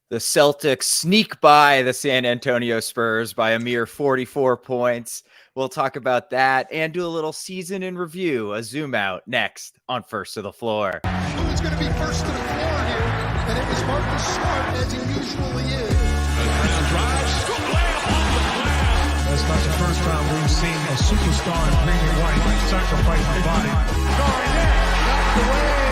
The Celtics sneak by the San Antonio Spurs by a mere 44 points. We'll talk about that and do a little season in review, a zoom out next on First to the Floor. Who's going to be first to the floor here? And it was Marcus Smart, as he usually is. Brown drives, layup off the glass. That's not the first time we've seen a superstar in green and white sacrifice the body. Garnett, knocked away.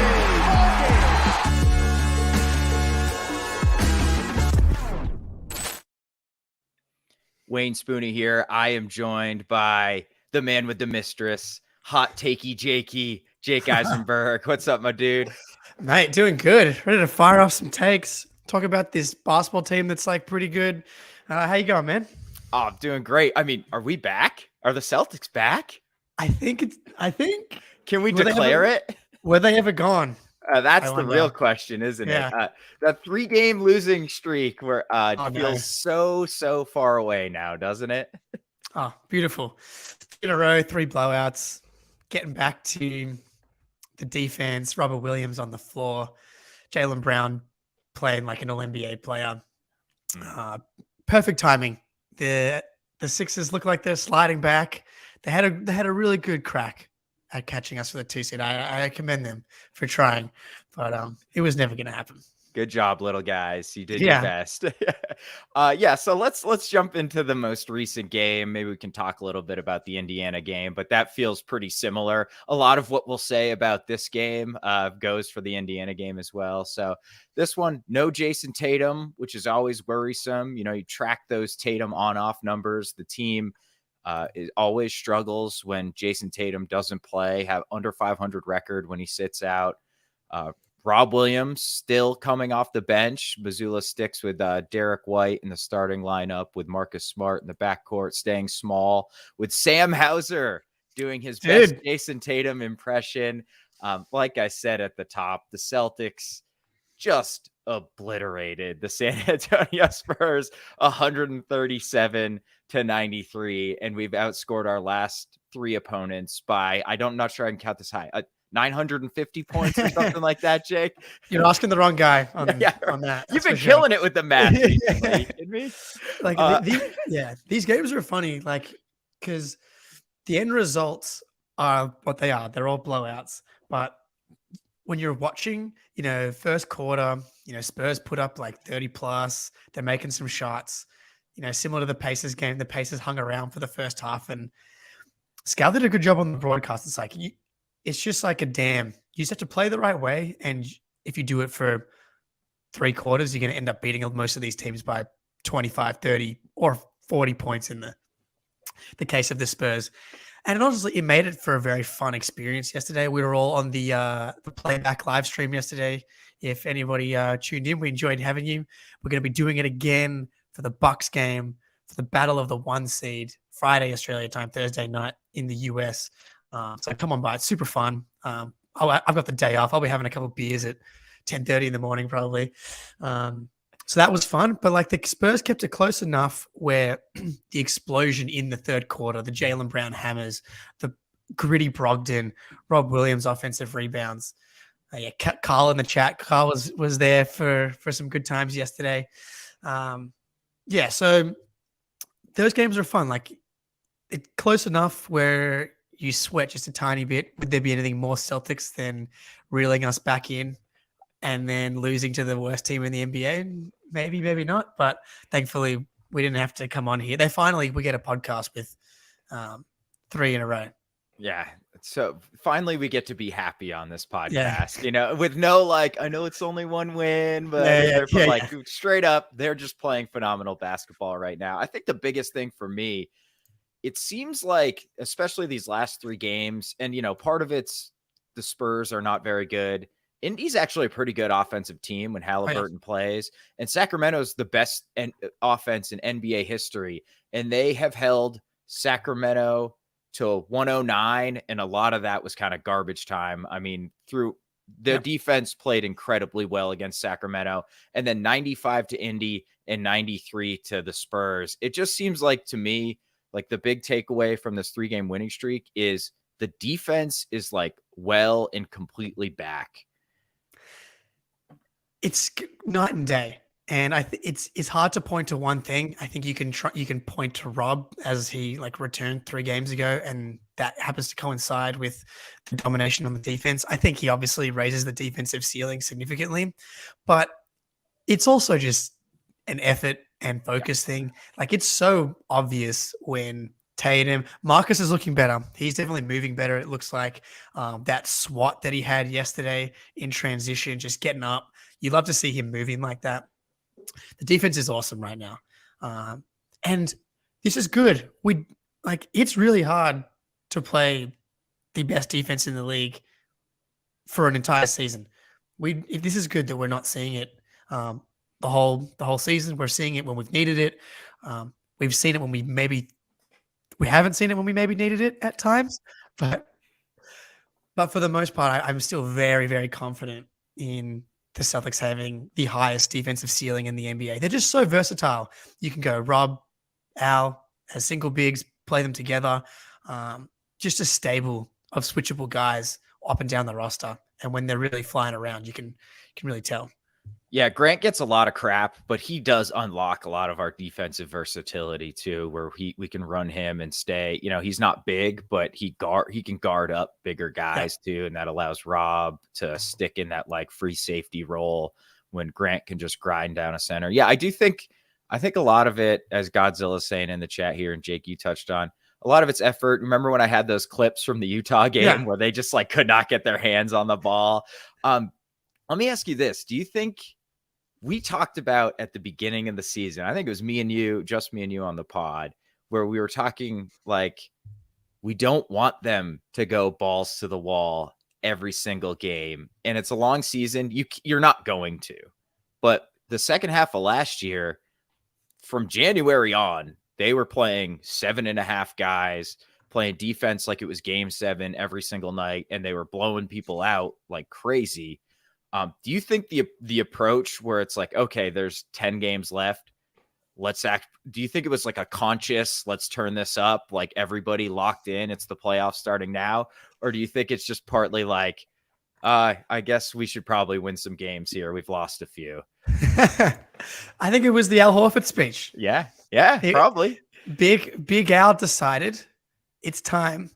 Wayne Spooney here. I am joined by the man with the mistress, hot takey Jakey, Jake Eisenberg. What's up, my dude? Mate, doing good. Ready to fire off some takes. Talk about this basketball team that's like pretty good. How you going, man? Oh, I'm doing great. I mean, are we back? Are the Celtics back? I think. Can we declare it? Were they ever gone? That's the real question, isn't it? That 3-game losing streak where feels so far away now, doesn't it? Oh, beautiful. In a row, 3 blowouts. Getting back to the defense. Robert Williams on the floor. Jaylen Brown playing like an All-NBA player. Perfect timing. The Sixers look like they're sliding back. They had a really good crack at catching us for the 2 seed. I commend them for trying, but it was never going to happen. Good job, little guys. You did your best. So let's jump into the most recent game. Maybe we can talk a little bit about the Indiana game, but that feels pretty similar. A lot of what we'll say about this game goes for the Indiana game as well. So this one, no Jason Tatum, which is always worrisome. You know, you track those Tatum on-off numbers. The team it always struggles when Jason Tatum doesn't play, have under 500 record when he sits out. Rob Williams still coming off the bench. Missoula sticks with Derek White in the starting lineup, with Marcus Smart in the backcourt, staying small, with Sam Hauser doing his best Jason Tatum impression. Like I said at the top, the Celtics just obliterated the San Antonio Spurs 137-93, and we've outscored our last 3 opponents by, I'm not sure I can count this high, 950 points or something like that, Jake. You're asking the wrong guy on that. You've been killing it with the math recently. You kidding me? Like these games are funny, like, because the end results are what they are. They're all blowouts, but when you're watching, first quarter, Spurs put up like 30 plus. They're making some shots, similar to the Pacers game. The Pacers hung around for the first half, and Scal did a good job on the broadcast. It's like, it's just like a dam. You just have to play the right way. And if you do it for 3 quarters, you're going to end up beating most of these teams by 25, 30, or 40 points in the case of the Spurs. And honestly, it made it for a very fun experience yesterday. We were all on the playback live stream yesterday. If anybody tuned in, we enjoyed having you. We're going to be doing it again for the Bucks game, for the battle of the 1 seed, Friday, Australia time, Thursday night in the US. So come on by. It's super fun. I've got the day off. I'll be having a couple of beers at 10:30 in the morning probably. So that was fun, but like the Spurs kept it close enough where the explosion in the third quarter, the Jaylen Brown hammers, the gritty Brogdon, Rob Williams offensive rebounds. Carl in the chat. Carl was there for some good times yesterday. So those games are fun. Like, it's close enough where you sweat just a tiny bit. Would there be anything more Celtics than reeling us back in and then losing to the worst team in the NBA? Maybe, maybe not. But thankfully, we didn't have to come on here. We get a podcast with 3 in a row. Yeah. So finally, we get to be happy on this podcast, with no, I know it's only 1 win, but straight up, they're just playing phenomenal basketball right now. I think the biggest thing for me, it seems like, especially these last 3 games, and, part of it's the Spurs are not very good. Indy's actually a pretty good offensive team when Halliburton plays, and Sacramento's the best offense in NBA history, and they have held Sacramento to 109, and a lot of that was kind of garbage time. I mean, through the defense played incredibly well against Sacramento, and then 95 to Indy and 93 to the Spurs. It just seems like, to me, like the big takeaway from this 3-game winning streak is the defense is like well and completely back. It's night and day. And it's hard to point to one thing. I think you can point to Rob as he like returned 3 games ago, and that happens to coincide with the domination on the defense. I think he obviously raises the defensive ceiling significantly, but it's also just an effort and focus thing. Like it's so obvious when Tatum, Marcus is looking better. He's definitely moving better. It looks like that swat that he had yesterday in transition, just getting up. You love to see him moving like that. The defense is awesome right now. And this is good. It's really hard to play the best defense in the league for an entire season. This is good that we're not seeing it the whole season. We're seeing it when we've needed it. We've seen it when we haven't seen it when we maybe needed it at times, but for the most part, I'm still very, very confident in the Celtics having the highest defensive ceiling in the NBA. They're just so versatile. You can go Rob, Al as single bigs, play them together. Just a stable of switchable guys up and down the roster. And when they're really flying around, you can really tell. Yeah, Grant gets a lot of crap, but he does unlock a lot of our defensive versatility too, where we can run him and stay. He's not big, but he can guard up bigger guys too, and that allows Rob to stick in that like free safety role when Grant can just grind down a center. Yeah, I think a lot of it, as Godzilla's saying in the chat here, and Jake, you touched on, a lot of it's effort. Remember when I had those clips from the Utah game where they just like could not get their hands on the ball? Let me ask you this. Do you think we talked about at the beginning of the season, I think it was just me and you on the pod, where we were talking like, we don't want them to go balls to the wall every single game. And it's a long season. You're not going to, but the second half of last year, from January on, they were playing 7.5 guys, playing defense like it was game 7 every single night. And they were blowing people out like crazy. Do you think the approach where it's like, okay, there's 10 games left, do you think it was like a conscious, let's turn this up, like everybody locked in, it's the playoffs starting now? Or do you think it's just partly like, I guess we should probably win some games here, we've lost a few? I think it was the Al Horford speech. Yeah, probably. Big Al decided it's time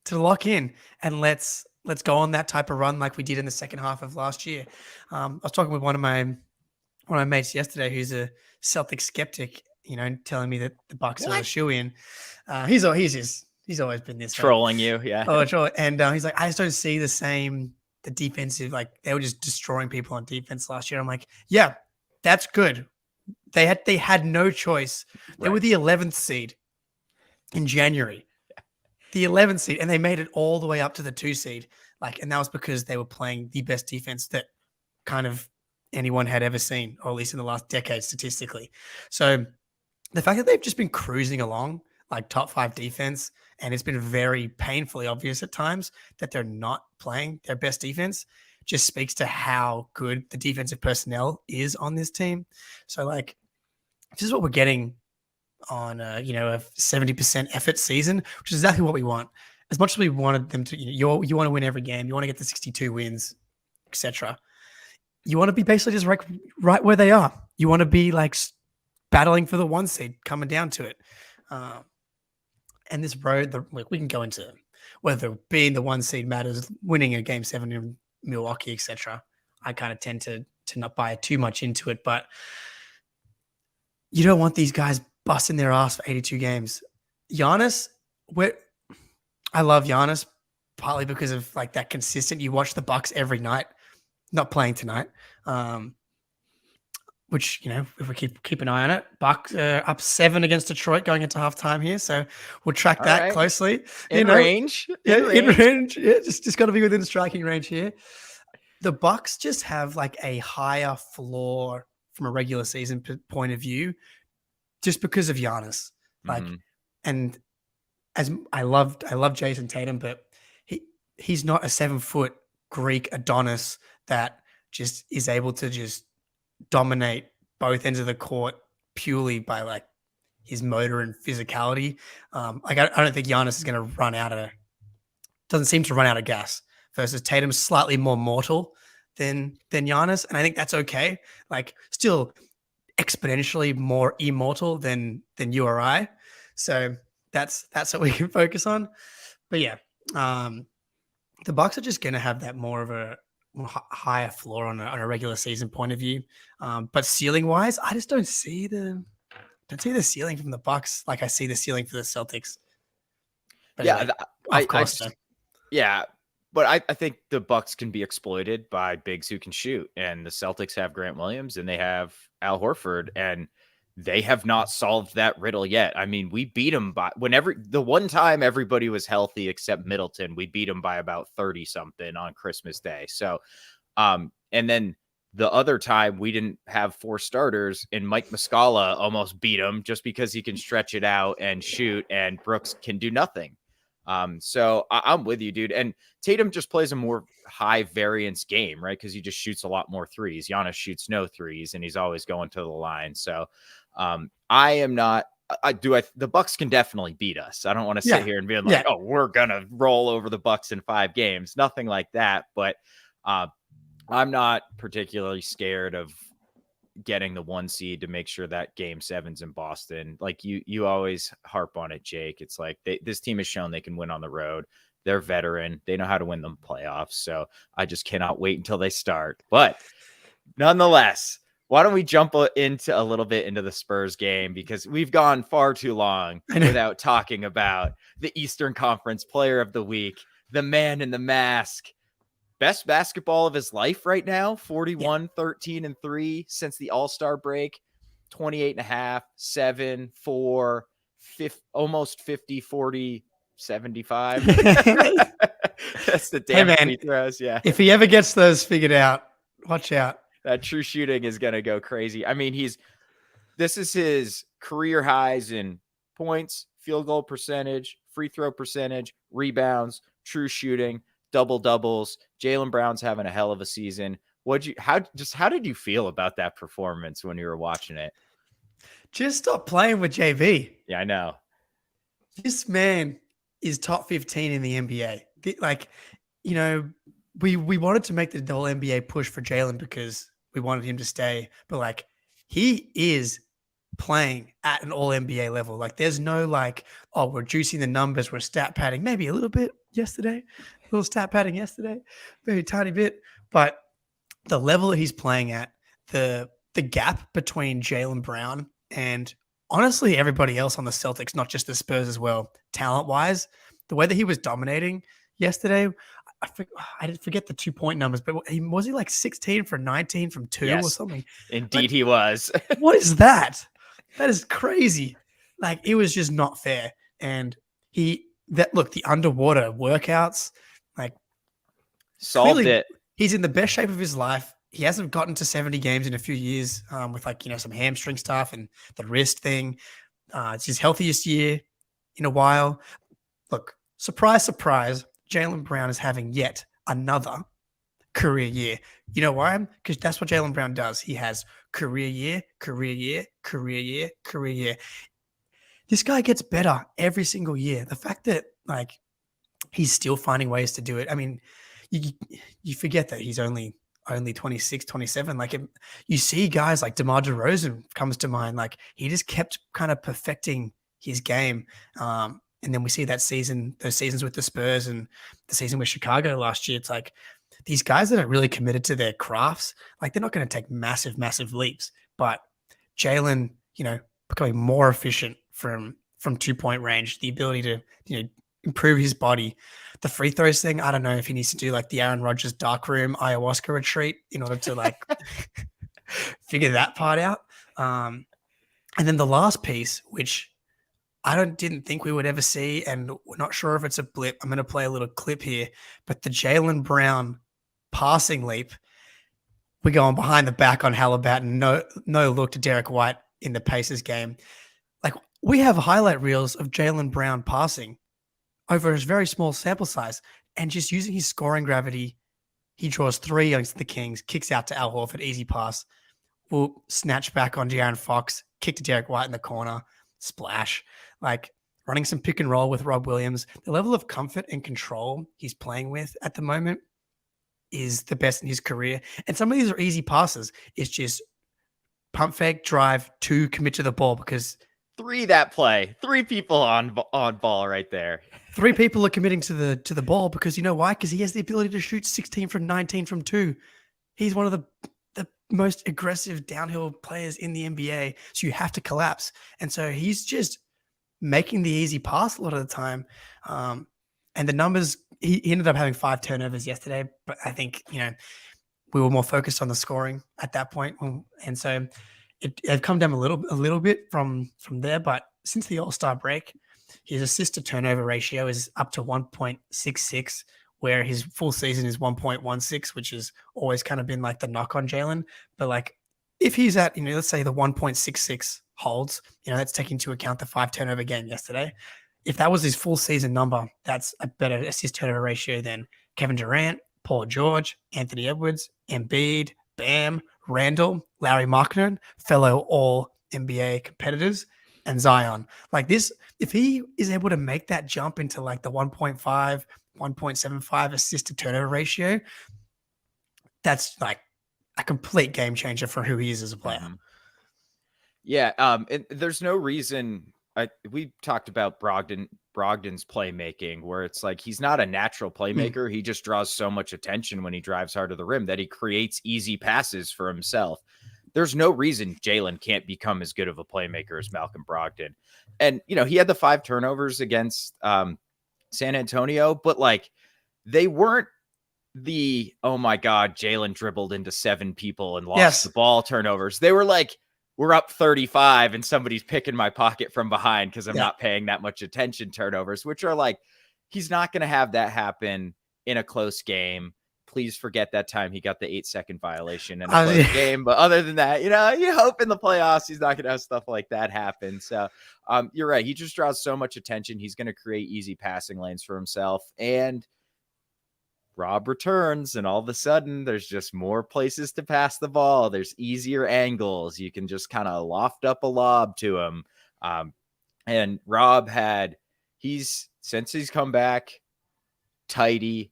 to lock in and let's go on that type of run like we did in the second half of last year. I was talking with one of my mates yesterday who's a Celtic skeptic, telling me that the Bucks are a shoe-in. He's always been this trolling you, yeah. Oh, troll. And he's like, I just don't see the defensive, like they were just destroying people on defense last year. I'm like, yeah, that's good. They had no choice. They were the 11th seed in January. The 11th seed, and they made it all the way up to the 2 seed. And that was because they were playing the best defense that kind of anyone had ever seen, or at least in the last decade statistically. So the fact that they've just been cruising along like top 5 defense, and it's been very painfully obvious at times that they're not playing their best defense, just speaks to how good the defensive personnel is on this team. So this is what we're getting on a 70% effort season, which is exactly what we want. As much as we wanted them to, you want to win every game, you want to get the 62 wins, etc. You want to be basically just right where they are. You want to be battling for the 1 seed, coming down to it. And this road, we can go into whether being the 1 seed matters, winning a game 7 in Milwaukee, etc. I kind of tend to not buy too much into it, but you don't want these guys busting their ass for 82 games. Giannis, I love Giannis partly because of that consistent. You watch the Bucks every night, not playing tonight. Which, if we keep an eye on it, Bucks up 7 against Detroit going into halftime here. So we'll track that closely. In range. In range. Yeah, just got to be within striking range here. The Bucks just have a higher floor from a regular season point of view, just because of Giannis. And as I love Jason Tatum, but he's not a 7-foot Greek Adonis that just is able to just dominate both ends of the court purely by his motor and physicality. I don't think Giannis is going to doesn't seem to run out of gas, versus Tatum's slightly more mortal than Giannis, and I think that's okay. Like, still exponentially more immortal than you or I. So that's what we can focus on. But yeah, the Bucks are just going to have that more of a higher floor on a regular season point of view. But ceiling wise, I just don't see the ceiling from the Bucks like I see the ceiling for the Celtics. But Yeah, anyway, of course. Yeah, but I think the Bucks can be exploited by bigs who can shoot, and the Celtics have Grant Williams and they have Al Horford, and they have not solved that riddle yet. I mean, we beat them by the one time everybody was healthy except Middleton, we beat them by about 30 something on Christmas Day. So, and then the other time we didn't have 4 starters, and Mike Muscala almost beat him just because he can stretch it out and shoot, and Brooks can do nothing. So I'm with you, dude. And Tatum just plays a more high variance game, right? Because he just shoots a lot more threes. Giannis shoots no threes, and he's always going to the line. So I am not. The Bucks can definitely beat us. I don't want to sit here and be like, oh, we're gonna roll over the Bucks in 5 games. Nothing like that. But I'm not particularly scared of getting the 1 seed to make sure that game 7's in Boston. Like you always harp on it, Jake. It's like this team has shown they can win on the road. They're veteran. They know how to win the playoffs. So I just cannot wait until they start. But nonetheless, why don't we jump into a little bit into the Spurs game, because we've gone far too long without talking about the Eastern Conference Player of the Week, the man in the mask. Best basketball of his life right now, 41, 13, and 3 since the All-Star break, 28.5, 7, 4, 50, almost 50, 40, 75. That's the damn he throws. Yeah. If he ever gets those figured out, watch out. That true shooting is going to go crazy. I mean, this is his career highs in points, field goal percentage, free throw percentage, rebounds, true shooting, double doubles. Jaylen Brown's having a hell of a season. How did you feel about that performance when you were watching it? Just stop playing with JV. Yeah, I know. This man is top 15 in the NBA. Like, you know, we wanted to make the whole NBA push for Jaylen because we wanted him to stay, but like, he is playing at an all NBA level. Like, there's no like, oh, we're juicing the numbers, we're stat padding, maybe a little bit yesterday, a little stat padding yesterday, very tiny bit, but the level that he's playing at, the gap between Jaylen Brown and honestly everybody else on the Celtics, not just the Spurs as well, talent wise, the way that he was dominating yesterday, I didn't forget the 2-point numbers, but was he like 16 for 19 from 2 or something? Indeed, like, he was. What is that? That is crazy. Like, it was just not fair. And the underwater workouts, like, solved it. He's in the best shape of his life. He hasn't gotten to 70 games in a few years with like, you know, some hamstring stuff and the wrist thing. It's his healthiest year in a while. Look, surprise, surprise. Jaylen Brown is having yet another career year. You know why? Because that's what Jaylen Brown does. He has career year, career year, career year, career year. This guy gets better every single year. The fact that like he's still finding ways to do it. I mean, you forget that he's only 26, 27. Like, you see guys like DeMar DeRozan comes to mind. Like, he just kept kind of perfecting his game. And then we see those seasons with the Spurs and the season with Chicago last year. It's like these guys that are really committed to their crafts, like, they're not going to take massive, massive leaps. But Jaylen, you know, becoming more efficient from 2-point range, the ability to, you know, improve his body. The free throws thing, I don't know if he needs to do like the Aaron Rodgers darkroom ayahuasca retreat in order to like figure that part out. And then the last piece, which I didn't think we would ever see, and we're not sure if it's a blip. I'm going to play a little clip here, but the Jaylen Brown passing leap, we're going behind the back on Halliburton. No look to Derek White in the Pacers game. Like, we have highlight reels of Jaylen Brown passing over his very small sample size, and just using his scoring gravity, he draws 3 against the Kings, kicks out to Al Horford, easy pass, will snatch back on De'Aaron Fox, kick to Derek White in the corner, splash. Like, running some pick and roll with Rob Williams, the level of comfort and control he's playing with at the moment, is the best in his career. And some of these are easy passes. It's just pump fake, drive, 2, commit to the ball, because 3 that play. 3 people on ball right there. 3 people are committing to the ball, because you know why? Because he has the ability to shoot 16 from 19 from 2. He's one of the most aggressive downhill players in the NBA. So you have to collapse. And so he's just making the easy pass a lot of the time. And the numbers, he ended up having 5 turnovers yesterday, but I think, we were more focused on the scoring at that point. And so it come down a little bit from there. But since the All-Star break, his assist to turnover ratio is up to 1.66, where his full season is 1.16, which has always kind of been like the knock on Jaylen. But like, if he's at, let's say the 1.66 holds, that's taking into account the 5 turnover game yesterday. If that was his full season number, that's a better assist turnover ratio than Kevin Durant, Paul George, Anthony Edwards, Embiid, Bam, Randall, Larry Markkinen, fellow all NBA competitors, and Zion. Like this, if he is able to make that jump into like the 1.5, 1.75 assist to turnover ratio, that's like a complete game changer for who he is as a player. Yeah. There's no reason. We talked about Brogdon's playmaking, where it's like he's not a natural playmaker. He just draws so much attention when he drives hard to the rim that he creates easy passes for himself. There's no reason Jaylen can't become as good of a playmaker as Malcolm Brogdon. And, he had the 5 turnovers against San Antonio, but like they weren't the, oh my God, Jaylen dribbled into 7 people and lost the ball turnovers. They were like, we're up 35 and somebody's picking my pocket from behind because I'm not paying that much attention turnovers, which are like, he's not going to have that happen in a close game. Please forget that time he got the 8-second violation in a close game. But other than that, you hope in the playoffs he's not going to have stuff like that happen. So you're right. He just draws so much attention. He's going to create easy passing lanes for himself. And Rob returns, and all of a sudden there's just more places to pass the ball. There's easier angles. You can just kind of loft up a lob to him. And Rob since he's come back, tidy.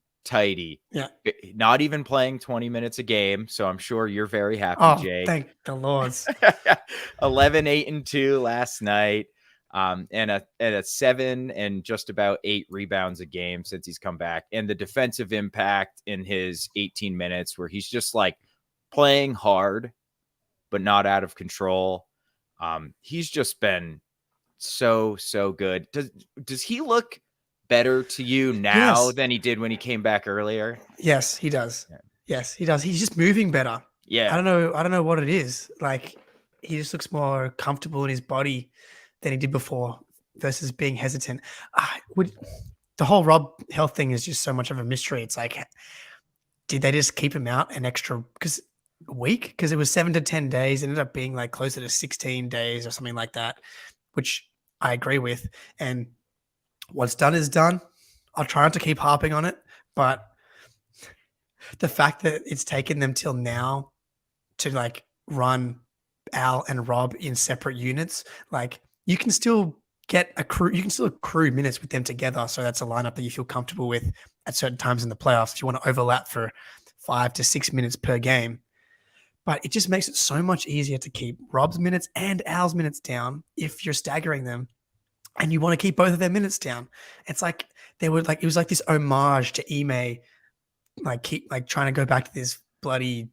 Yeah. Not even playing 20 minutes a game. So I'm sure you're very happy, Jake. Thank the Lords. 11, 8, and 2 last night. And a 7 and just about 8 rebounds a game since he's come back. And the defensive impact in his 18 minutes, where he's just like playing hard, but not out of control. He's just been so good. Does he look better to you now than he did when he came back earlier? Yes, he does. Yeah. Yes, he does. He's just moving better. Yeah. I don't know what it is. Like, he just looks more comfortable in his body than he did before versus being hesitant. The whole Rob health thing is just so much of a mystery. It's like, did they just keep him out an extra week? Because it was 7 to 10 days. It ended up being like closer to 16 days or something like that, which I agree with. And what's done is done. I'll try not to keep harping on it, but the fact that it's taken them till now to like run Al and Rob in separate units, like you can still accrue minutes with them together. So that's a lineup that you feel comfortable with at certain times in the playoffs if you want to overlap for 5 to 6 minutes per game. But it just makes it so much easier to keep Rob's minutes and Al's minutes down if you're staggering them and you want to keep both of their minutes down. It's like it was like this homage to Ime, like trying to go back to this bloody,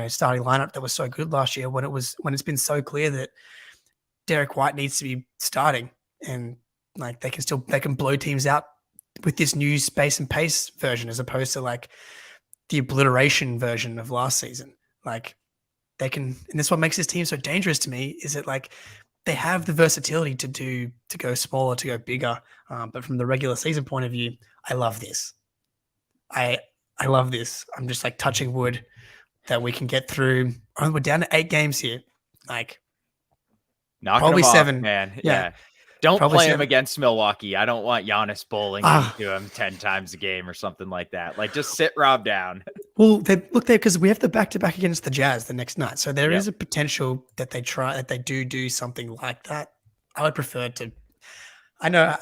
starting lineup that was so good last year when it's been so clear that Derek White needs to be starting, and like they can blow teams out with this new space and pace version as opposed to like the obliteration version of last season. Like they can, and that's what makes this team so dangerous to me, is that like they have the versatility to go smaller, to go bigger. But from the regular season point of view, I love this. I love this. I'm just like touching wood that we can get through. We're down to 8 games here. Like probably 7, man. Yeah. Don't probably play 7. him against Milwaukee. I don't want Giannis bowling into him 10 times a game or something like that. Like just sit Rob down. Well, because we have the back-to-back against the Jazz the next night. So there is a potential that they do something like that. I would prefer to, I know,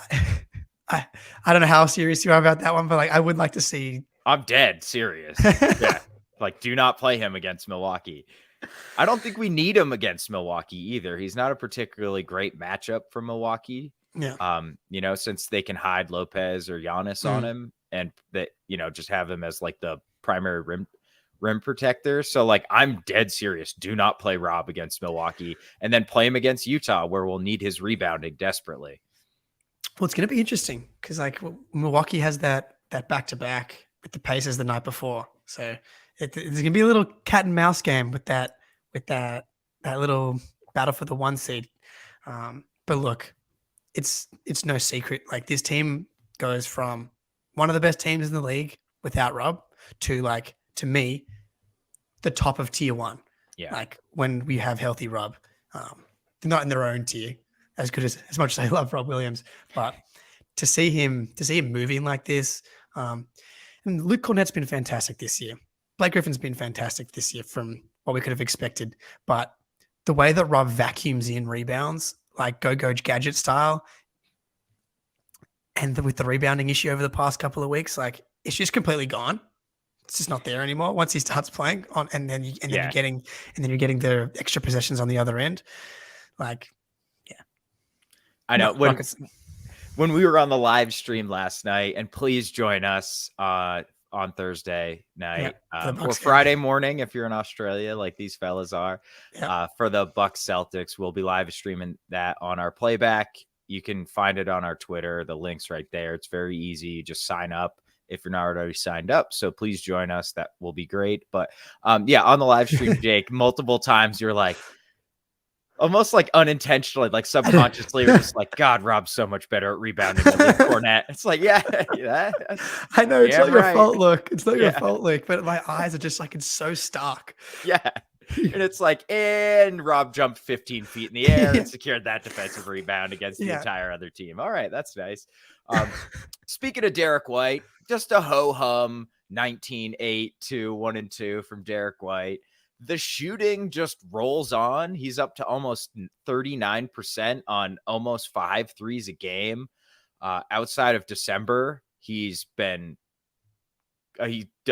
I don't know how serious you are about that one, but like I would like to see I'm dead serious. Yeah. Like, do not play him against Milwaukee. I don't think we need him against Milwaukee either. He's not a particularly great matchup for Milwaukee. Yeah. Since they can hide Lopez or Giannis on him and that, just have him as like the primary rim protector. So like, I'm dead serious. Do not play Rob against Milwaukee and then play him against Utah where we'll need his rebounding desperately. Well, it's going to be interesting because like Milwaukee has that back-to-back with the Pacers the night before. So it's going to be a little cat and mouse game with that little battle for the 1 seed. But look, it's no secret. Like this team goes from one of the best teams in the league without Rob to me, the top of tier 1. Yeah. Like when we have healthy Rob, they're not in their own tier as much as I love Rob Williams, but to see him moving like this, and Luke Cornett's been fantastic this year. Blake Griffin's been fantastic this year from what we could have expected, but the way that Rob vacuums in rebounds, like go gadget style, and with the rebounding issue over the past couple of weeks, like it's just completely gone. It's just not there anymore once he starts playing on, and then you're getting the extra possessions on the other end. Like, yeah, I know when we were on the live stream last night, and please join us on Thursday night or Friday morning if you're in Australia, like these fellas are. For the Bucks Celtics, we'll be live streaming that on our playback. You can find it on our Twitter. The link's right there. It's very easy. Just sign up if you're not already signed up. So please join us. That will be great. But on the live stream, Jake, multiple times you're like, almost like unintentionally, like subconsciously, we're just like, God, Rob's so much better at rebounding than Luke Cornett. It's like, yeah. I know it's not your fault, look. It's not your fault, look. But my eyes are just like, it's so stark. Yeah. And it's like, and Rob jumped 15 feet in the air and secured that defensive rebound against the entire other team. All right, that's nice. Speaking of Derek White, just a ho-hum 19-8 to 1-2 from Derek White. The shooting just rolls on. He's up to almost 39% on almost 5 threes a game. Outside of December, he's been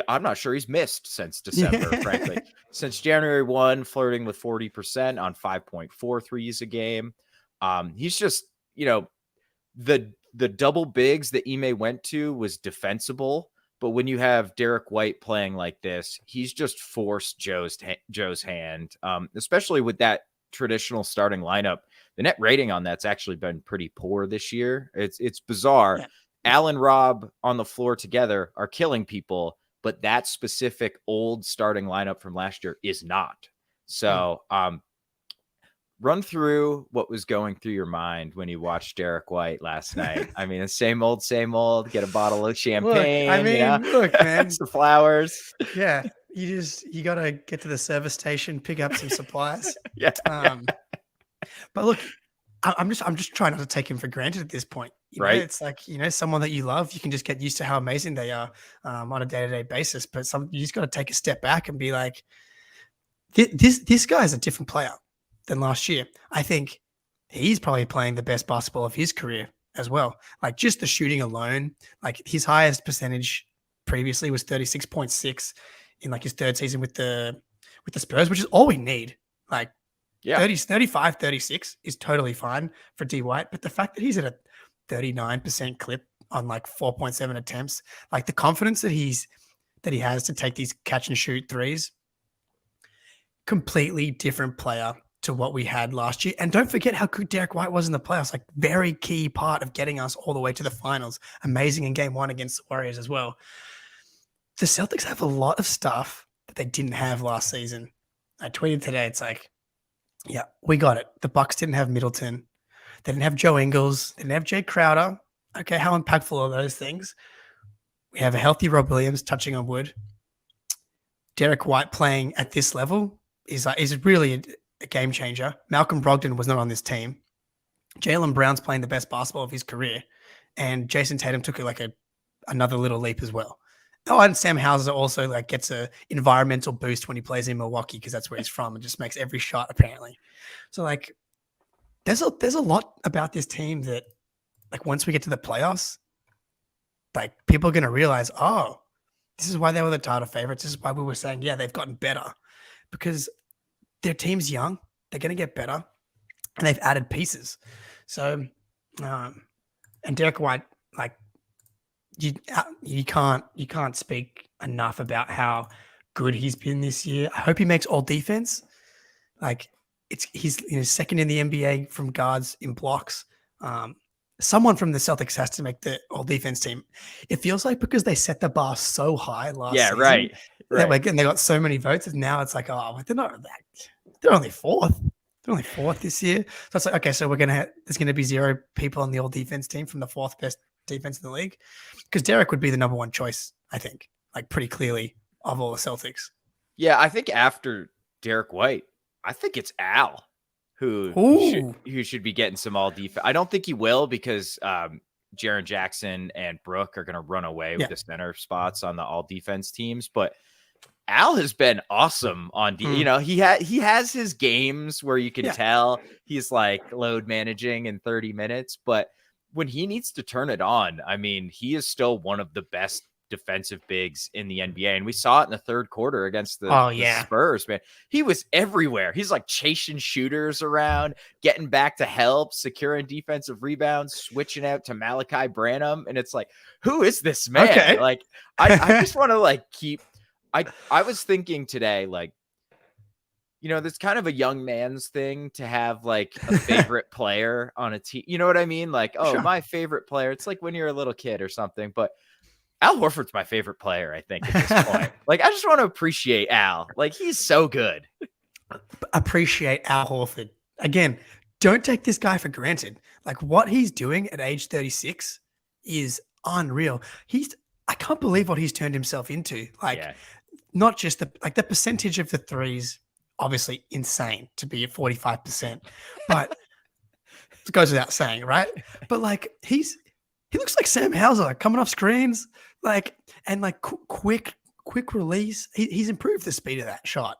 I'm not sure he's missed since December, frankly. Since January 1, flirting with 40% on 5.4 threes a game. He's just, the double bigs that Ime went to was defensible. But when you have Derek White playing like this, he's just forced Joe's hand, especially with that traditional starting lineup. The net rating on that's actually been pretty poor this year. It's bizarre. Yeah. Allen, Rob on the floor together are killing people, but that specific old starting lineup from last year is not. So run through what was going through your mind when you watched Derek White last night. I mean, same old, get a bottle of champagne. Look, man, the flowers. Yeah. You got to get to the service station, pick up some supplies. Yeah. But look, I'm just trying not to take him for granted at this point. Right. It's like, someone that you love, you can just get used to how amazing they are on a day-to-day basis. But you just got to take a step back and be like, this guy is a different player than last year. I think he's probably playing the best basketball of his career as well. Like just the shooting alone, like his highest percentage previously was 36.6 in like his third season with the Spurs, which is all we need. Like 35, 36 is totally fine for D White. But the fact that he's at a 39% clip on like 4.7 attempts, like the confidence that he has to take these catch and shoot threes, completely different player to what we had last year. And don't forget how good Derek White was in the playoffs, like very key part of getting us all the way to the finals. Amazing in game 1 against the Warriors as well. The Celtics have a lot of stuff that they didn't have last season. I tweeted today, it's like, yeah, we got it. The Bucks didn't have Middleton. They didn't have Joe Ingles. They didn't have Jay Crowder. Okay, how impactful are those things? We have a healthy Rob Williams, touching on wood. Derek White playing at this level is really a game changer. Malcolm Brogdon was not on this team. Jaylen Brown's playing the best basketball of his career. And Jason Tatum took another little leap as well. Oh, and Sam Hauser also like gets a environmental boost when he plays in Milwaukee because that's where he's from and just makes every shot apparently. So like there's a lot about this team that like once we get to the playoffs, like people are going to realize, oh, this is why they were the title favorites. This is why we were saying, yeah, they've gotten better because their team's young. They're going to get better, and they've added pieces. So, and Derek White, like you can't speak enough about how good he's been this year. I hope he makes all defense. Like he's second in the NBA from guards in blocks. Someone from the Celtics has to make the all defense team. It feels like because they set the bar so high last season. Right. And they got so many votes. And now it's like, oh, they're not that. They're only fourth. They're only fourth this year. So it's like, okay, so there's going to be 0 people on the all defense team from the 4th best defense in the league. Because Derek would be the number 1 choice, I think, like pretty clearly of all the Celtics. Yeah, I think after Derek White, I think it's Al who should be getting some all defense. I don't think he will because Jaren Jackson and Brooke are going to run away with the center spots on the all defense teams. But Al has been awesome on he has his games where you can tell he's like load managing in 30 minutes, but when he needs to turn it on, I mean, he is still one of the best defensive bigs in the NBA. And we saw it in the 3rd quarter against the Spurs, man. He was everywhere. He's like chasing shooters around, getting back to help, securing defensive rebounds, switching out to Malachi Branham. And it's like, who is this man? Okay. Like, I just want to like I was thinking today, like, there's kind of a young man's thing to have like a favorite player on a team. You know what I mean? Like, my favorite player. It's like when you're a little kid or something, but Al Horford's my favorite player, I think, at this point. Like, I just want to appreciate Al. Like, he's so good. Appreciate Al Horford. Again, don't take this guy for granted. Like, what he's doing at age 36 is unreal. I can't believe what he's turned himself into. Like, not just the percentage of the threes, obviously insane to be at 45%, but it goes without saying, right? But like, he looks like Sam Hauser coming off screens, like, and like quick release. He's improved the speed of that shot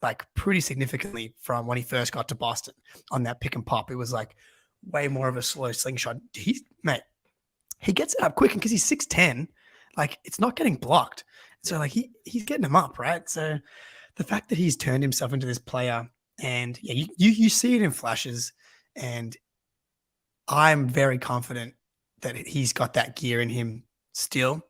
like pretty significantly from when he first got to Boston on that pick and pop. It was like way more of a slow slingshot. He gets it up quick, and because he's 6'10", like it's not getting blocked. So like he's getting them up, right? So the fact that he's turned himself into this player, and you see it in flashes, and I'm very confident that he's got that gear in him still.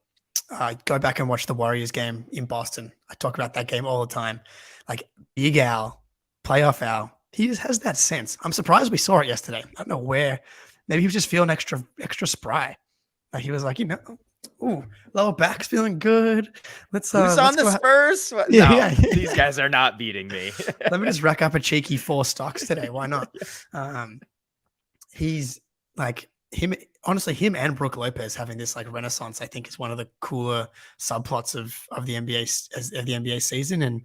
Go back and watch the Warriors game in Boston. I talk about that game all the time. Like big Al, playoff Al, he just has that sense. I'm surprised we saw it yesterday. I don't know where. Maybe he was just feeling extra spry. Like he was like, lower back's feeling good. Who's on the Spurs? No, these guys are not beating me. Let me just rack up a cheeky 4 stocks today. Why not? He's like him. Honestly, him and Brook Lopez having this like renaissance, I think, is one of the cooler subplots of the NBA season. And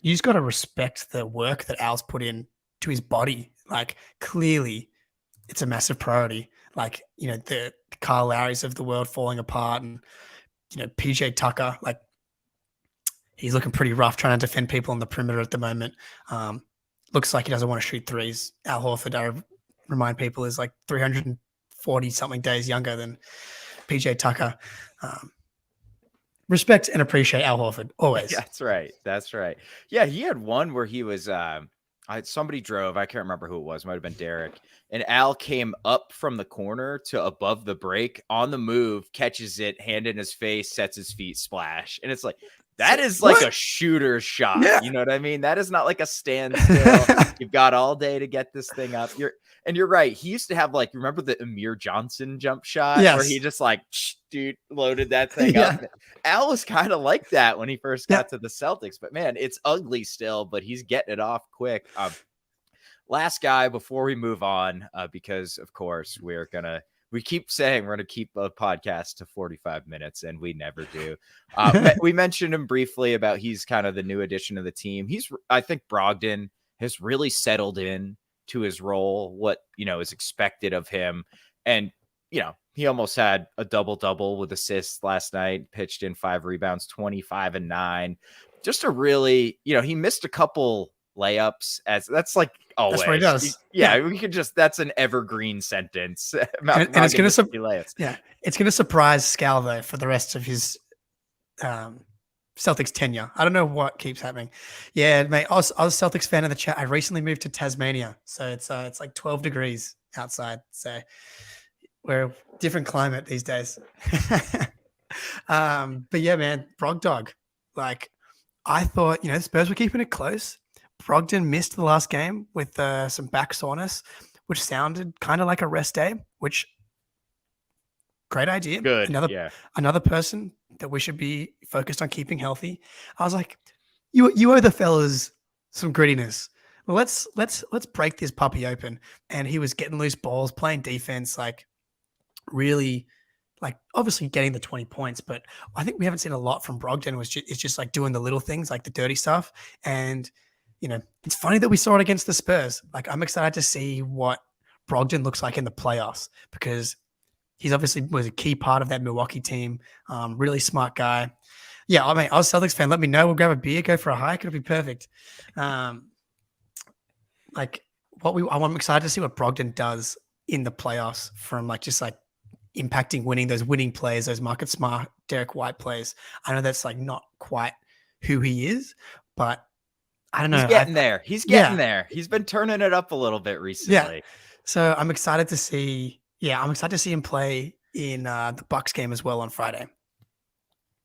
you just got to respect the work that Al's put in to his body. Like clearly, it's a massive priority. Like the Kyle Lowrys of the world falling apart, and PJ Tucker, like he's looking pretty rough trying to defend people on the perimeter at the moment. Looks like he doesn't want to shoot threes. Al Horford, I remind people, is like 340 something days younger than PJ Tucker. Respect and appreciate Al Horford always. That's right. Yeah, he had one where he was somebody drove. I can't remember who it was. Might have been Derek. And Al came up from the corner to above the break on the move, catches it, hand in his face, sets his feet, splash. And it's like, that is like a shooter's shot. Yeah. You know what I mean? That is not like a standstill. You've got all day to get this thing up. You're right. He used to have like, remember the Amir Johnson jump shot where he just like, dude, loaded that thing up. Al was kind of like that when he first got to the Celtics, but man, it's ugly still, but he's getting it off quick. Last guy before we move on, because of course we keep saying we're going to keep a podcast to 45 minutes and we never do. We mentioned him briefly about he's kind of the new addition to the team. I think Brogdon has really settled in to his role, what, is expected of him. And, he almost had a double-double with assists last night, pitched in 5 rebounds, 25 and 9. Just a really, he missed a couple layups that's like always. That's what he does. We could that's an evergreen sentence. And it's going to surprise Scal though for the rest of his Celtics tenure. I don't know what keeps happening. Yeah, mate. I was a Celtics fan in the chat. I recently moved to Tasmania, so it's like 12 degrees outside. So we're a different climate these days. But yeah, man, Brogdon. Like I thought, the Spurs were keeping it close. Brogdon missed the last game with some back soreness, which sounded kind of like a rest day. Which great idea. Good. Yeah. Another person that we should be focused on keeping healthy. I was like, you owe the fellas some grittiness. Well, let's break this puppy open. And he was getting loose balls, playing defense, like really, like obviously getting the 20 points. But I think we haven't seen a lot from Brogdon. It's just like doing the little things, like the dirty stuff. And it's funny that we saw it against the Spurs. Like I'm excited to see what Brogdon looks like in the playoffs because he's obviously was a key part of that Milwaukee team. Really smart guy. Yeah, I mean, I was a Celtics fan. Let me know. We'll grab a beer, go for a hike. It'll be perfect. I'm excited to see what Brogdon does in the playoffs from just impacting winning those winning plays, those Marcus Smart, Derek White plays. I know that's not quite who he is, but I don't know. He's getting there. He's getting there. He's been turning it up a little bit recently. Yeah. So I'm excited to see. Yeah, I'm excited to see him play in the Bucks game as well on Friday.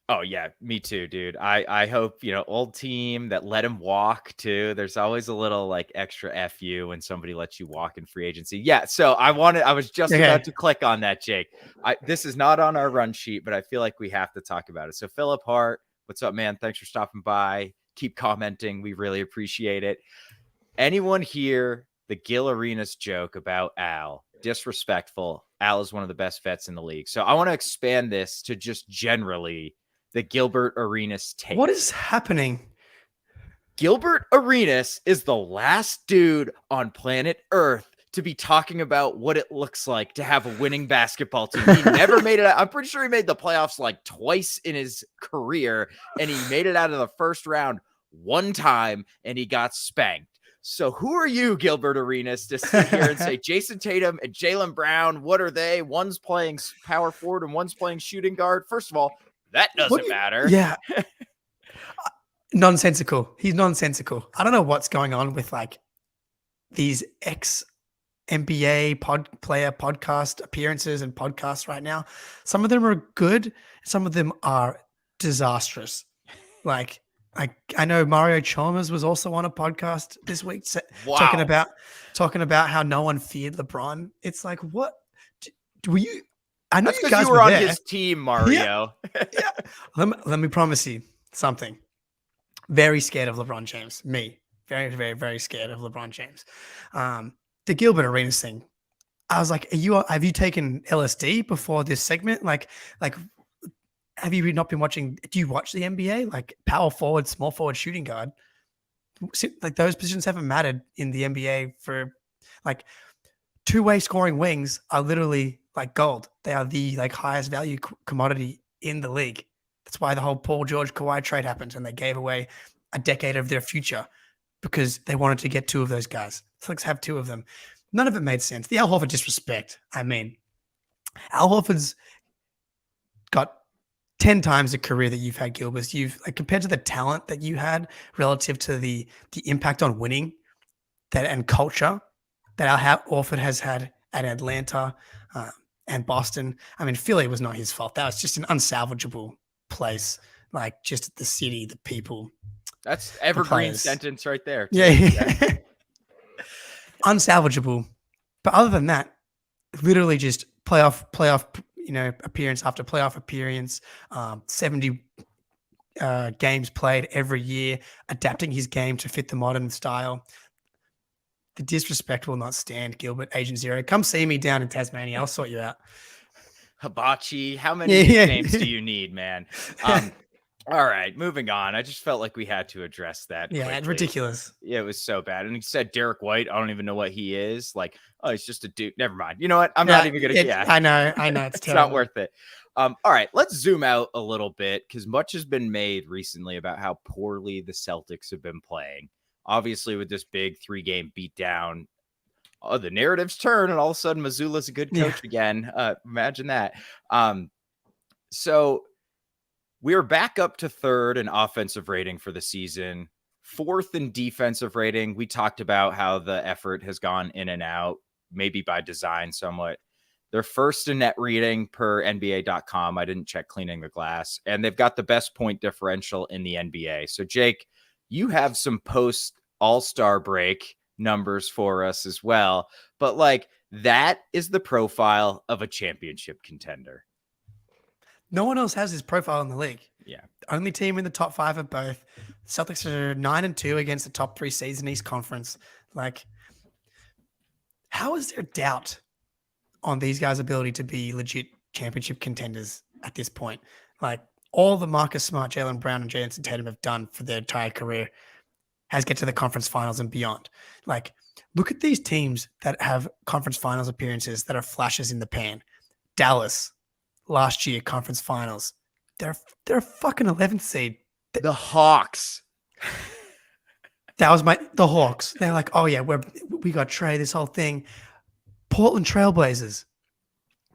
Oh yeah, me too, dude. I hope, old team that let him walk too. There's always a little extra FU when somebody lets you walk in free agency. Yeah, so I was just about to click on that, Jake. This is not on our run sheet, but I feel like we have to talk about it. So Philip Hart, what's up, man? Thanks for stopping by. Keep commenting. We really appreciate it. Anyone hear the Gil Arenas joke about Al? Disrespectful. Al is one of the best vets in the league. So I want to expand this to just generally the Gilbert Arenas take. What is happening? Gilbert Arenas is the last dude on planet Earth to be talking about what it looks like to have a winning basketball team. He never made it. I'm pretty sure he made the playoffs twice in his career, and he made it out of the first round one time, and he got spanked. So who are you, Gilbert Arenas, to sit here and say Jason Tatum and Jaylen Brown, what are they? One's playing power forward and one's playing shooting guard. First of all, that doesn't matter. Yeah. Nonsensical. He's nonsensical. I don't know what's going on with these ex-NBA player podcast appearances and podcasts right now. Some of them are good. Some of them are disastrous. I know Mario Chalmers was also on a podcast this week talking about how no one feared LeBron. It's what were you? I know you guys were on there. His team, Mario. Yeah. Let me promise you something. Very scared of LeBron James. Me, very, very, very scared of LeBron James. The Gilbert Arenas thing. I was like, have you taken LSD before this segment? Have you not been watching? Do you watch the NBA? Power forward, small forward, shooting guard. Those positions haven't mattered in the NBA for two-way scoring wings are literally gold. They are the highest value commodity in the league. That's why the whole Paul George Kawhi trade happened, and they gave away a decade of their future because they wanted to get two of those guys. Celtics have two of them. None of it made sense. The Al Horford disrespect. I mean, Al Horford's got 10 times the career that you've had, Gilbert. You've compared to the talent that you had relative to the impact on winning and culture that Al Horford has had at Atlanta and Boston. I mean, Philly was not his fault. That was just an unsalvageable place. Just the city, the people. That's evergreen sentence right there. Too. Yeah. Unsalvageable. But other than that, literally just playoff appearance after playoff appearance, 70 games played every year, adapting his game to fit the modern style. The disrespect will not stand, Gilbert, Agent Zero. Come see me down in Tasmania. I'll sort you out. Hibachi, how many names do you need, man? All right, moving on. I just felt like we had to address that. Yeah, quickly. Ridiculous. Yeah, it was so bad. And he said Derek White. I don't even know what he is. He's just a dude. Never mind. You know what? I'm not even going to. Yeah, I know. It's not worth it. All right, let's zoom out a little bit because much has been made recently about how poorly the Celtics have been playing. Obviously, with this big 3-game beatdown, the narratives turn, and all of a sudden, Mazzulla's a good coach again. Imagine that. So We're back up to third in offensive rating for the season, fourth in defensive rating. We talked about how the effort has gone in and out, maybe by design somewhat. They're first in net rating per NBA.com. I didn't check cleaning the glass. And they've got the best point differential in the NBA. So, Jake, you have some post All-Star break numbers for us as well. But, like, that is the profile of a championship contender. No one else has his profile in the league. Yeah. Only team in the top 5 of both. Celtics are 9-2 against the top 3 seeds in East Conference. Like, how is there doubt on these guys' ability to be legit championship contenders at this point? Like, all the Marcus Smart, Jaylen Brown, and Jason Tatum have done for their entire career has get to the conference finals and beyond. Like, look at these teams that have conference finals appearances that are flashes in the pan. Dallas, last year, conference finals. They're a fucking 11th seed. The Hawks. That was the Hawks. They're like, oh yeah, we got Trey, this whole thing. Portland Trailblazers.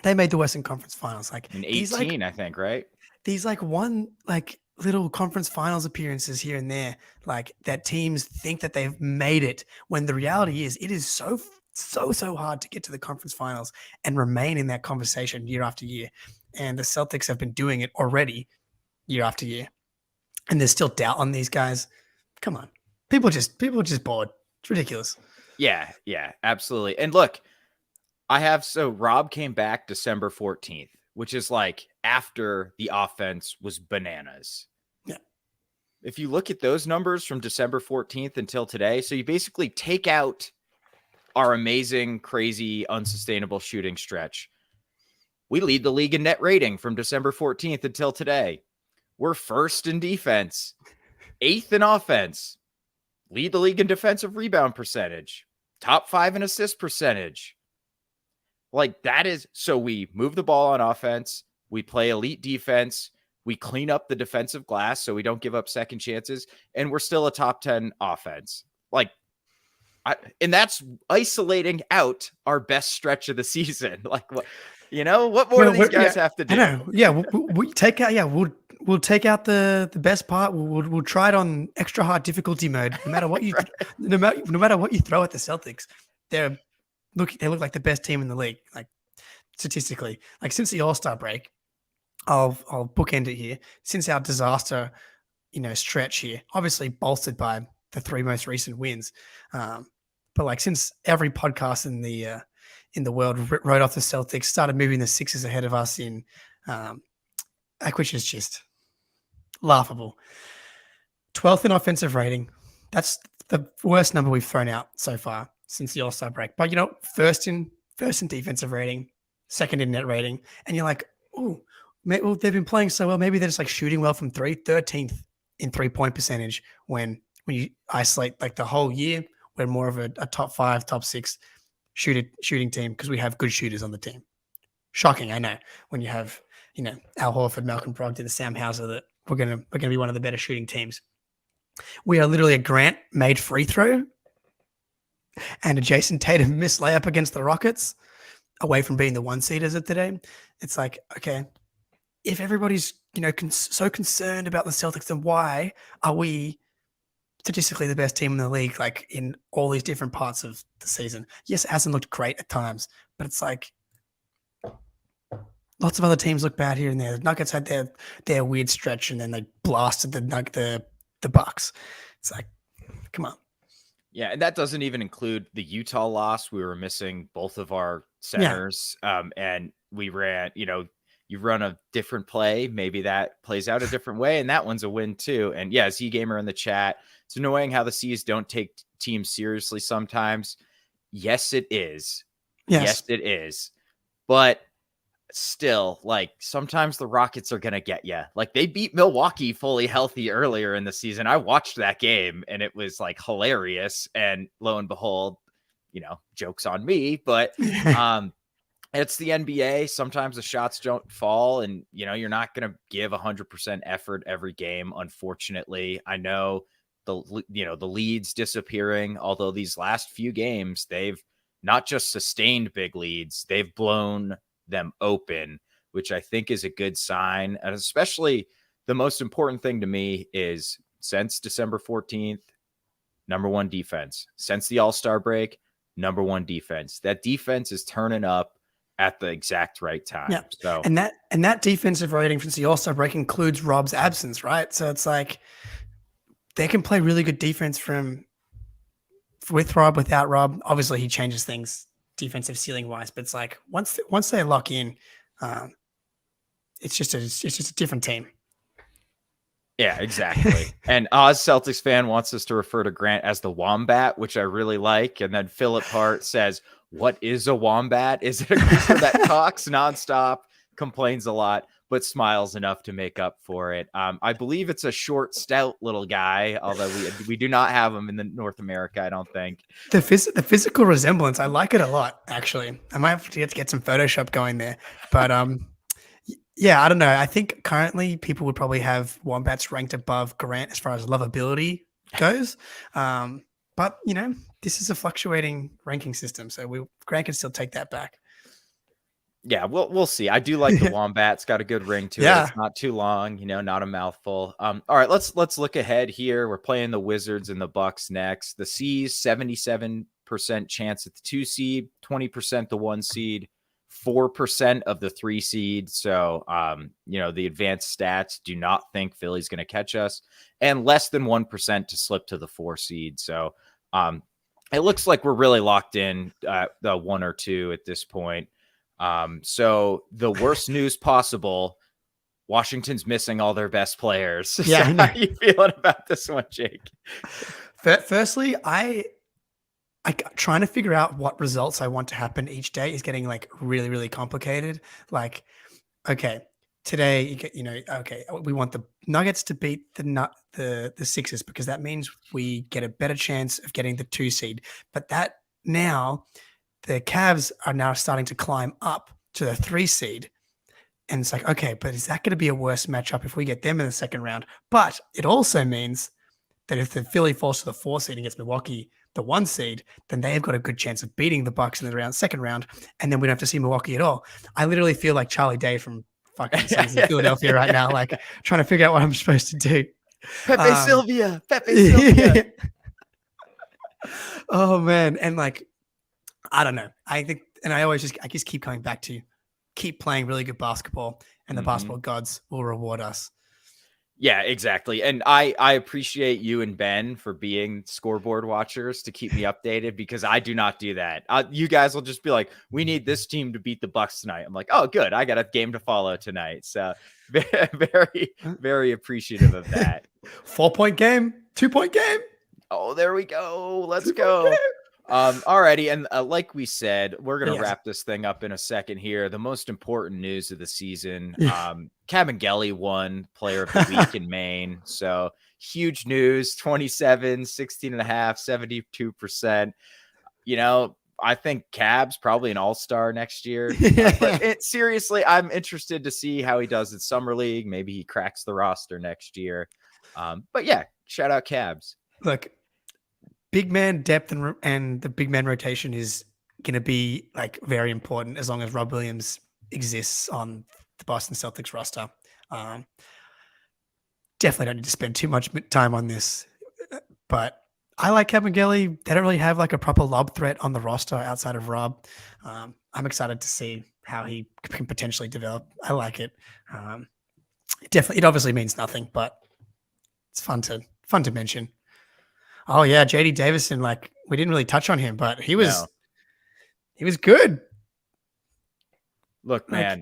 They made the Western Conference Finals. Like in 18, I think, right? These little conference finals appearances here and there, like that teams think that they've made it, when the reality is it is so hard to get to the conference finals and remain in that conversation year after year. And the Celtics have been doing it already year after year. And there's still doubt on these guys. Come on. People are just bored. It's ridiculous. Yeah, absolutely. And look, Rob came back December 14th, which is like after the offense was bananas. Yeah. If you look at those numbers from December 14th until today, so you basically take out our amazing, crazy, unsustainable shooting stretch. We lead the league in net rating from December 14th until today. We're first in defense, 8th in offense, lead the league in defensive rebound percentage, top 5 in assist percentage. Like that is, so we move the ball on offense. We play elite defense. We clean up the defensive glass so we don't give up second chances. And we're still a top 10 offense. Like, and that's isolating out our best stretch of the season. Like, what, what more do these guys have to do? I know. Yeah. We take out, we'll take out the best part. We'll try it on extra hard difficulty mode. No matter what you, no matter what you throw at the Celtics, they look like the best team in the league. Like statistically, like since the All-Star break, I'll bookend it here. Since our disaster, stretch here, obviously bolstered by the 3 most recent wins. But like since every podcast in the world wrote off the Celtics, started moving the Sixers ahead of us in, which is just laughable. 12th in offensive rating. That's the worst number we've thrown out so far since the All-Star break. But first in defensive rating, second in net rating, and you're like, oh, well, they've been playing so well. Maybe they're just like shooting well from three. 13th in 3-point percentage when you isolate like the whole year. We're more of a top 5, top 6 shooting team because we have good shooters on the team. Shocking, I know. When you have, Al Horford, Malcolm Brogdon, and Sam Hauser, that we're gonna be one of the better shooting teams. We are literally a Grant made free throw and a Jason Tatum missed layup against the Rockets away from being the 1 seed as of today. It's like, okay, if everybody's so concerned about the Celtics, then why are we statistically the best team in the league, like in all these different parts of the season? Yes, it hasn't looked great at times, but it's like lots of other teams look bad here and there. The Nuggets had their weird stretch and then they blasted the Bucks. It's like, come on. Yeah, and that doesn't even include the Utah loss. We were missing both of our centers, and we ran, you run a different play, maybe that plays out a different way, and that one's a win too. And yeah, Z-Gamer in the chat, it's annoying how the C's don't take teams seriously sometimes. Yes, it is. Yes, it is. But still, like, sometimes the Rockets are going to get you. Like, they beat Milwaukee fully healthy earlier in the season. I watched that game, and it was, like, hilarious. And lo and behold, joke's on me. But it's the NBA. Sometimes the shots don't fall, and, you're not going to give 100% effort every game, unfortunately. I know the leads disappearing, although these last few games, they've not just sustained big leads, they've blown them open, which I think is a good sign. And especially the most important thing to me is since December 14th, number one defense. Since the All-Star break, number one defense. That defense is turning up at the exact right time. Yeah. So And that defensive rating since the All-Star break includes Rob's absence, right? So it's like they can play really good defense with Rob, without Rob. Obviously, he changes things defensive ceiling wise, but it's like once they lock in, it's just a different team. yeah, exactly. And Oz Celtics fan wants us to refer to Grant as the Wombat, which I really like. And then Philip Hart says, "What is a wombat? Is it a creature that talks nonstop, complains a lot, but smiles enough to make up for it?" I believe it's a short, stout little guy, although we do not have him in the North America, I don't think. The physical resemblance, I like it a lot. Actually, I might have to get some Photoshop going there, but yeah, I don't know. I think currently people would probably have Wombats ranked above Grant as far as lovability goes. But this is a fluctuating ranking system, so Grant can still take that back. Yeah, we'll see. I do like the Wombat. It's got a good ring to it. It's not too long, not a mouthful. All right, let's look ahead here. We're playing the Wizards and the Bucks next. The C's 77% chance at the 2 seed, 20% the 1 seed, 4% of the 3 seed. So the advanced stats do not think Philly's going to catch us, and less than 1% to slip to the 4 seed. So it looks like we're really locked in the 1 or 2 at this point. So the worst news possible, Washington's missing all their best players. Yeah. So how are you feeling about this one, Jake? Firstly, I trying to figure out what results I want to happen each day is getting like really, really complicated. Like, okay, today, we want the Nuggets to beat the Sixers because that means we get a better chance of getting the 2 seed. But that now the Cavs are now starting to climb up to the 3 seed. And it's like, okay, but is that going to be a worse matchup if we get them in the second round? But it also means that if the Philly falls to the 4 seed and gets Milwaukee the 1 seed, then they've got a good chance of beating the Bucks in the second round, and then we don't have to see Milwaukee at all. I literally feel like Charlie Day from fucking Sons in Philadelphia right now, like trying to figure out what I'm supposed to do. Pepe Sylvia. Oh man, and like I don't know. I think, and I just keep coming back to keep playing really good basketball, and the basketball gods will reward us. Yeah, exactly. And I appreciate you and Ben for being scoreboard watchers to keep me updated, because I do not do that. You guys will just be like, we need this team to beat the Bucks tonight. I'm like, oh, good. I got a game to follow tonight. So very, very appreciative of that. 4-point game, 2-point game. Oh, there we go. Let's go. Alrighty, and like we said, we're gonna wrap this thing up in a second here. The most important news of the season, Kabengele won Player of the Week in Maine. So huge news, 27, 16 and a half, 72%. I think Cab's probably an all-star next year. But seriously, I'm interested to see how he does in Summer League. Maybe he cracks the roster next year. But yeah, shout out Cabs. Look, big man depth and the big man rotation is going to be like very important as long as Rob Williams exists on the Boston Celtics roster. Definitely don't need to spend too much time on this, but I like Kabengele. They don't really have like a proper lob threat on the roster outside of Rob. I'm excited to see how he can potentially develop. I like it. It obviously means nothing, but it's fun to mention. Oh yeah, JD Davison. Like we didn't really touch on him, but he was good. Look, man,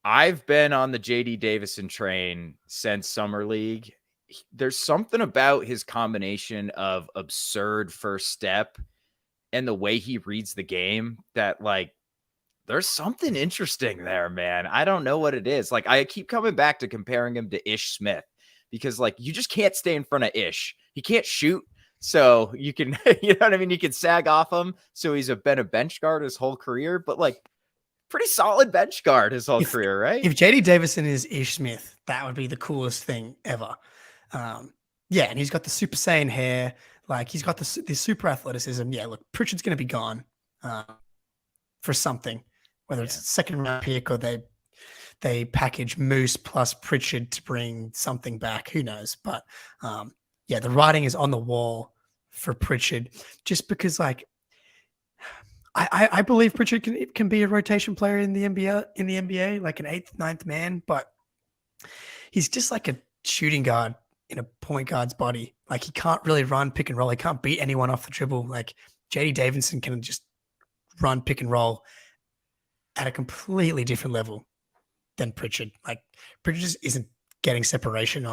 I've been on the JD Davison train since Summer League. There's something about his combination of absurd first step and the way he reads the game that like there's something interesting there, man. I don't know what it is. Like I keep coming back to comparing him to Ish Smith because like you just can't stay in front of Ish. He can't shoot. So you can, you know what I mean? You can sag off him. So he's been a bench guard his whole career, but like pretty solid bench guard his whole career, right? If JD Davison is Ish Smith, that would be the coolest thing ever. Yeah, and he's got the Super Saiyan hair. Like he's got the super athleticism. Yeah, look, Pritchard's going to be gone for something, whether it's a second round pick or they they package Moose plus Pritchard to bring something back. Who knows? But yeah, the writing is on the wall for Pritchard, just because like I believe Pritchard can be a rotation player in the NBA, like an 8th, 9th man, but he's just like a shooting guard in a point guard's body. Like he can't really run pick and roll. He can't beat anyone off the dribble. Like JD Davidson can just run pick and roll at a completely different level than Pritchard. Like Pritchard just isn't getting separation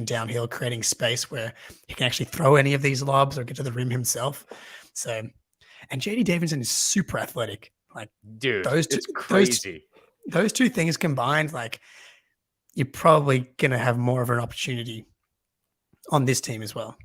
downhill, creating space where he can actually throw any of these lobs or get to the rim himself. So, and JD Davidson is super athletic. Like, dude, it's crazy. Those two things combined, like, you're probably going to have more of an opportunity on this team as well.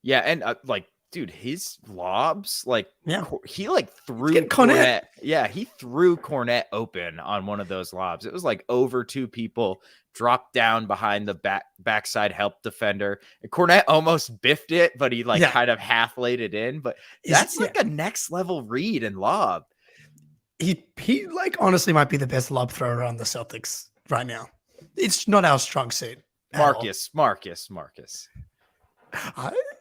Yeah, and like, dude, his lobs, like, yeah, he like threw Cornette. Yeah, he threw Cornette open on one of those lobs. It was like over 2 people, dropped down behind the backside help defender. And Cornette almost biffed it, but he like kind of half laid it in. But that's like a next level read and lob. He like honestly might be the best lob thrower on the Celtics right now. It's not our strong suit. Marcus.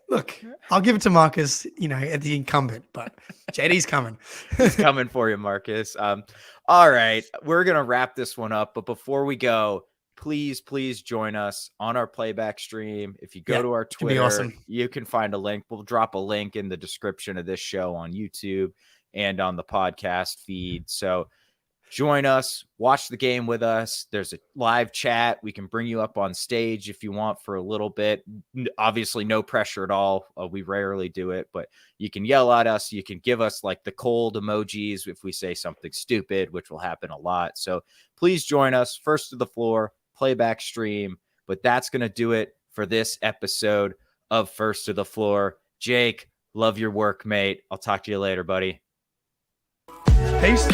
Look, I'll give it to Marcus, at the incumbent, but JD's coming. He's coming for you, Marcus. All right, we're going to wrap this one up. But before we go, please join us on our playback stream. If you go to our Twitter, awesome. You can find a link. We'll drop a link in the description of this show on YouTube and on the podcast feed. So join us, watch the game with us. There's a live chat. We can bring you up on stage if you want for a little bit. Obviously, no pressure at all. We rarely do it, but you can yell at us. You can give us like the cold emojis if we say something stupid, which will happen a lot. So please join us. First to the floor, playback stream. But that's going to do it for this episode of First to the Floor. Jake, love your work, mate. I'll talk to you later, buddy. Peace.